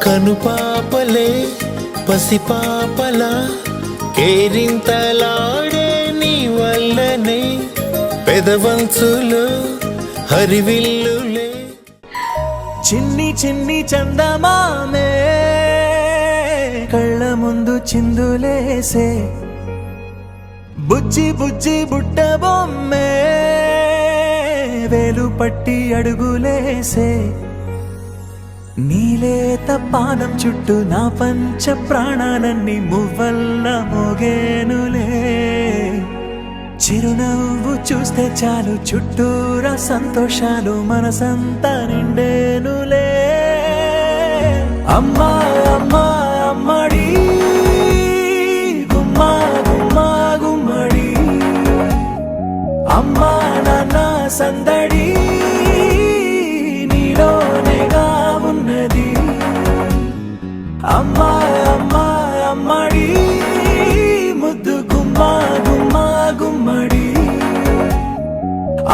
కనుపాపలే పసిపాపలా కేరింతలాడే నీ వల్లనే పెదవంచులో హరివిల్లులే. చిన్ని చిన్ని చందమామే కళ్ళ ముందు చిందులేసే, బుజ్జి బుజ్జి బుట్ట బొమ్మే వేలు పట్టి అడుగులేసే, నీలేత పానం చుట్టూ నా పంచ ప్రాణాలన్నీ మువ్వల్ల మోగేనులే. చిరునవ్వు చూస్తే చాలు చుట్టూరా సంతోషాలు మనసంతా నిండేనులే. అమ్మా అమ్మా అమ్మడి గుమ్మా గుమ్మా గుమ్మడి, అమ్మా నాన్న సందడి నీలోనేగా ఉన్నది. అమ్మా అమ్మా అమ్మడి ముద్దు గుమ్మా గుమ్మా గుమ్మడి,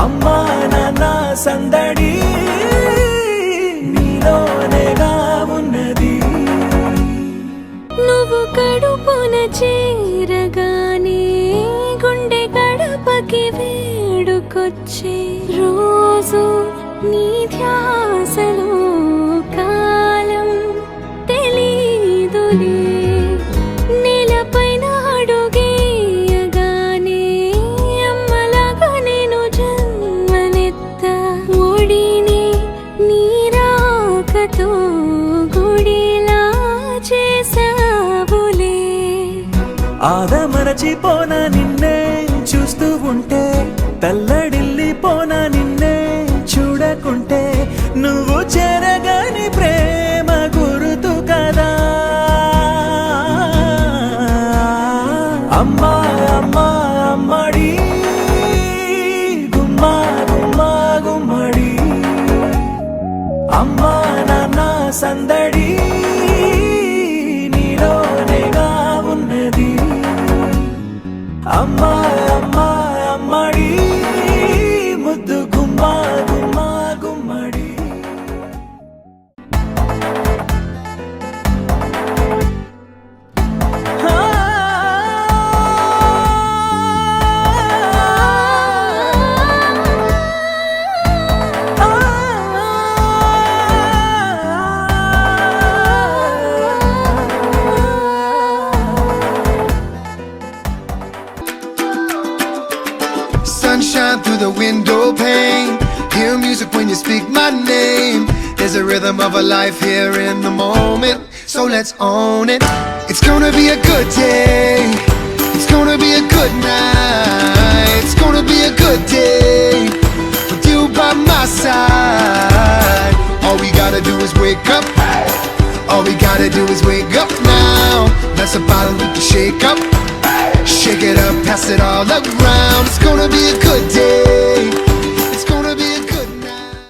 అమ్మా నాన్న సందడి నీలోనేగా ఉన్నది. నువ్వు కడుపున చేరగానే గుండె గడపకి వేడుకొచ్చే రోజు నీ ధ్యాసలో కాలం తెలీదులే. నేలపైన అడుగేయగానే అమ్మలాగా నేను జన్మనెత్త, ఒడిని నీరాకతో గుడిలా చేసావులే. ఆదమరచిపోన నిన్నే చూస్తూ ఉంటే, తల్లడిల్లిపోన నిన్నే చూడకుంటే, నువ్వు చెరగని ప్రేమ గురుతు కదా. అమ్మా అమ్మా అమ్మడి గుమ్మా గుమ్మా గుమ్మడి, అమ్మా నాన్న సందడి నీలోనేగా ఉన్నది. అమ్మా అమ్మా అమ్మడి ముద్దు గుమ్మా గుమ్మా గుమ్మడి. Sunshine through the window pane, hear music when you speak my name. There's a rhythm of a life here in the moment, so let's own it. It's gonna be a good day, it's gonna be a good night, it's gonna be a good day with you by my side. All we gotta do is wake up, all we gotta do is wake up now. That's a bottle we can shake up, shake it up, pass it all around. It's gonna be a good day.